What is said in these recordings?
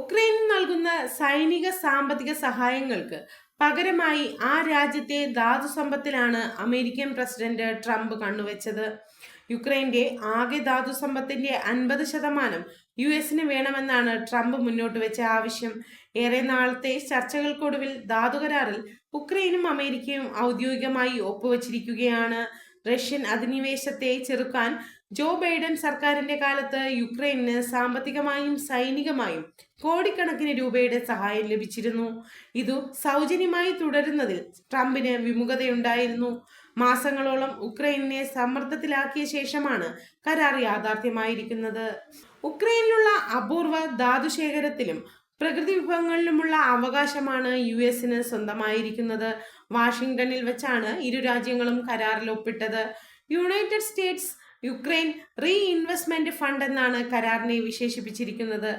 ഉക്രൈന് നൽകുന്ന സൈനിക സാമ്പത്തിക സഹായങ്ങൾക്ക് പകരമായി ആ രാജ്യത്തെ ധാതുസമ്പത്തിലാണ് അമേരിക്കൻ പ്രസിഡന്റ് ട്രംപ് കണ്ണുവെച്ചത്. യുക്രൈന്റെ ആകെ ധാതുസമ്പത്തിന്റെ 50% US വേണമെന്നാണ് ട്രംപ് മുന്നോട്ട് വെച്ച ആവശ്യം. ഏറെ നാളത്തെ ചർച്ചകൾക്കൊടുവിൽ ധാതുകരാറിൽ ഉക്രൈനും അമേരിക്കയും ഔദ്യോഗികമായി ഒപ്പുവച്ചിരിക്കുകയാണ്. റഷ്യൻ അധിനിവേശത്തെ ചെറുക്കാൻ ജോ ബൈഡൻ സർക്കാരിന്റെ കാലത്ത് യുക്രൈന് സാമ്പത്തികമായും സൈനികമായും കോടിക്കണക്കിന് രൂപയുടെ സഹായം ലഭിച്ചിരുന്നു. ഇതു സൗജന്യമായി തുടരുന്നതിൽ ട്രംപിന് വിമുഖതയുണ്ടായിരുന്നു. മാസങ്ങളോളം ഉക്രൈനെ സമ്മർദ്ദത്തിലാക്കിയ ശേഷമാണ് കരാർ യാഥാർത്ഥ്യമായിരിക്കുന്നത്. ഉക്രൈനിലുള്ള അപൂർവ ധാതുശേഖരത്തിലും പ്രകൃതി വിഭവങ്ങളിലുമുള്ള അവകാശമാണ് US സ്വന്തമായിരിക്കുന്നത്. വാഷിംഗ്ടണിൽ വെച്ചാണ് ഇരു രാജ്യങ്ങളും കരാറിൽ ഒപ്പിട്ടത്. United States Ukraine re investment fund എന്നാണ് കരാറിനെ വിശേഷിപ്പിച്ചിരിക്കുന്നത്.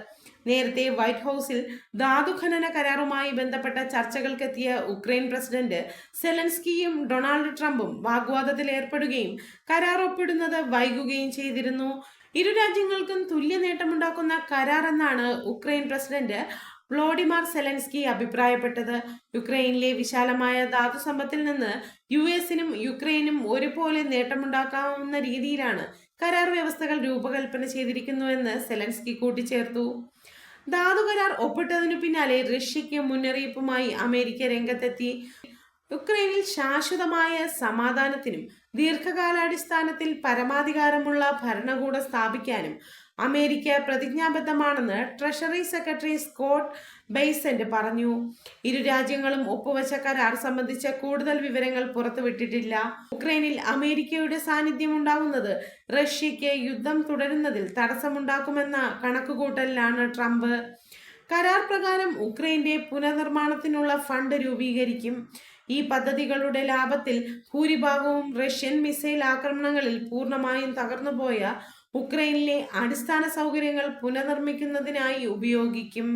നേരത്തെ വൈറ്റ് ഹൗസിൽ ധാതുഖനന കരാറുമായി ബന്ധപ്പെട്ട ചർച്ചകൾക്കെത്തിയ ഉക്രൈൻ പ്രസിഡന്റ് സെലൻസ്കിയും ഡൊണാൾഡ് ട്രംപും വാഗ്വാദത്തിൽ ഏർപ്പെടുകയും കരാർ ഒപ്പിടുന്നത് വൈകുകയും ചെയ്തിരുന്നു. ഇരു രാജ്യങ്ങൾക്കും തുല്യ നേട്ടമുണ്ടാക്കുന്ന കരാർ എന്നാണ് ഉക്രൈൻ പ്രസിഡന്റ് വ്ളോഡിമാർ സെലൻസ്കി അഭിപ്രായപ്പെട്ടത്. യുക്രൈനിലെ വിശാലമായ ധാതുസമ്പത്തിൽ നിന്ന് US യുക്രൈനും ഒരുപോലെ നേട്ടമുണ്ടാക്കാവുന്ന രീതിയിലാണ് കരാർ വ്യവസ്ഥകൾ രൂപകൽപ്പന ചെയ്തിരിക്കുന്നുവെന്ന് സെലൻസ്കി കൂട്ടിച്ചേർത്തു. ധാതു കരാർ ഒപ്പിട്ടതിനു പിന്നാലെ റഷ്യയ്ക്ക് മുന്നറിയിപ്പുമായി അമേരിക്ക രംഗത്തെത്തി. യുക്രൈനിൽ ശാശ്വതമായ സമാധാനത്തിനും ദീർഘകാലാടിസ്ഥാനത്തിൽ പരമാധികാരമുള്ള ഭരണകൂടം സ്ഥാപിക്കാനും അമേരിക്ക പ്രതിജ്ഞാബദ്ധമാണെന്ന് ട്രഷറി സെക്രട്ടറി സ്കോട്ട് ബെയ്സന്റ് പറഞ്ഞു. ഇരു രാജ്യങ്ങളും ഒപ്പുവച്ച കരാർ സംബന്ധിച്ച കൂടുതൽ വിവരങ്ങൾ പുറത്തുവിട്ടിട്ടില്ല. ഉക്രൈനിൽ അമേരിക്കയുടെ സാന്നിധ്യം ഉണ്ടാകുന്നത് റഷ്യയ്ക്ക് യുദ്ധം തുടരുന്നതിൽ തടസ്സമുണ്ടാക്കുമെന്ന കണക്കുകൂട്ടലിലാണ് ട്രംപ്. കരാർ പ്രകാരം ഉക്രൈന്റെ പുനർനിർമ്മാണത്തിനുള്ള ഫണ്ട് രൂപീകരിക്കും. ഈ പദ്ധതികളുടെ ലാഭത്തിൽ ഭൂരിഭാഗവും റഷ്യൻ മിസൈൽ ആക്രമണങ്ങളിൽ പൂർണ്ണമായും തകർന്നുപോയ ഉക്രൈനിലെ അടിസ്ഥാന സൗകര്യങ്ങൾ പുനർനിർമ്മിക്കുന്നതിനായി ഉപയോഗിക്കും.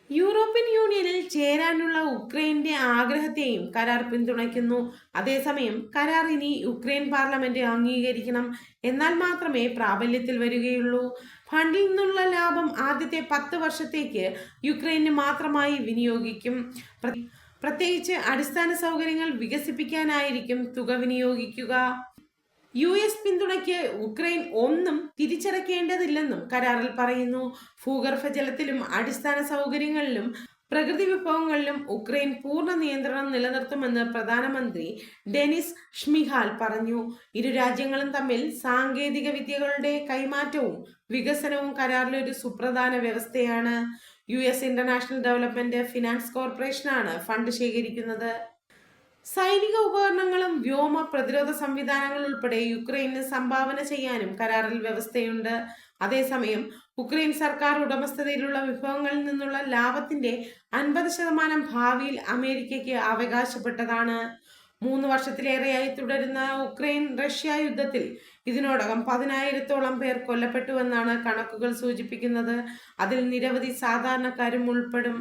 യൂറോപ്യൻ യൂണിയനിൽ ചേരാനുള്ള ഉക്രൈന്റെ ആഗ്രഹത്തെയും കരാർ പിന്തുണയ്ക്കുന്നു. അതേസമയം കരാർ ഇനി യുക്രൈൻ പാർലമെന്റ് അംഗീകരിക്കണം. എന്നാൽ മാത്രമേ പ്രാബല്യത്തിൽ വരികയുള്ളൂ. ഫണ്ടിൽ നിന്നുള്ള ലാഭം ആദ്യത്തെ 10 വർഷത്തേക്ക് യുക്രൈന് മാത്രമായി വിനിയോഗിക്കും. പ്രത്യേകിച്ച് അടിസ്ഥാന സൗകര്യങ്ങൾ വികസിപ്പിക്കാനായിരിക്കും തുക വിനിയോഗിക്കുക. US പിന്തുണയ്ക്ക് ഉക്രൈൻ ഒന്നും തിരിച്ചടയ്ക്കേണ്ടതില്ലെന്നും കരാറിൽ പറയുന്നു. ഭൂഗർഭ ജലത്തിലും അടിസ്ഥാന സൗകര്യങ്ങളിലും പ്രകൃതി വിഭവങ്ങളിലും ഉക്രൈൻ പൂർണ്ണ നിയന്ത്രണം നിലനിർത്തുമെന്ന് പ്രധാനമന്ത്രി ഡെനിസ് ഷ്മിഹാൽ പറഞ്ഞു. ഇരു രാജ്യങ്ങളും തമ്മിൽ സാങ്കേതിക വിദ്യകളുടെ കൈമാറ്റവും വികസനവും കരാറിലെ ഒരു സുപ്രധാന വ്യവസ്ഥയാണ്. US ഇന്റർനാഷണൽ ഡെവലപ്മെന്റ് ഫിനാൻസ് കോർപ്പറേഷനാണ് ഫണ്ട് ശേഖരിക്കുന്നത്. സൈനിക ഉപകരണങ്ങളും വ്യോമ പ്രതിരോധ സംവിധാനങ്ങൾ ഉൾപ്പെടെ യുക്രൈന് സംഭാവന ചെയ്യാനും കരാറിൽ വ്യവസ്ഥയുണ്ട്. അതേസമയം ഉക്രൈൻ സർക്കാർ ഉടമസ്ഥതയിലുള്ള വിഭവങ്ങളിൽ നിന്നുള്ള ലാഭത്തിന്റെ 50% ഭാവിയിൽ അമേരിക്കയ്ക്ക് അവകാശപ്പെട്ടതാണ്. 3 വർഷത്തിലേറെയായി തുടരുന്ന ഉക്രൈൻ റഷ്യ യുദ്ധത്തിൽ ഇതിനോടകം 10,000-ഓളം പേർ കൊല്ലപ്പെട്ടുവെന്നാണ് കണക്കുകൾ സൂചിപ്പിക്കുന്നത്. അതിൽ നിരവധി സാധാരണക്കാരും ഉൾപ്പെടും.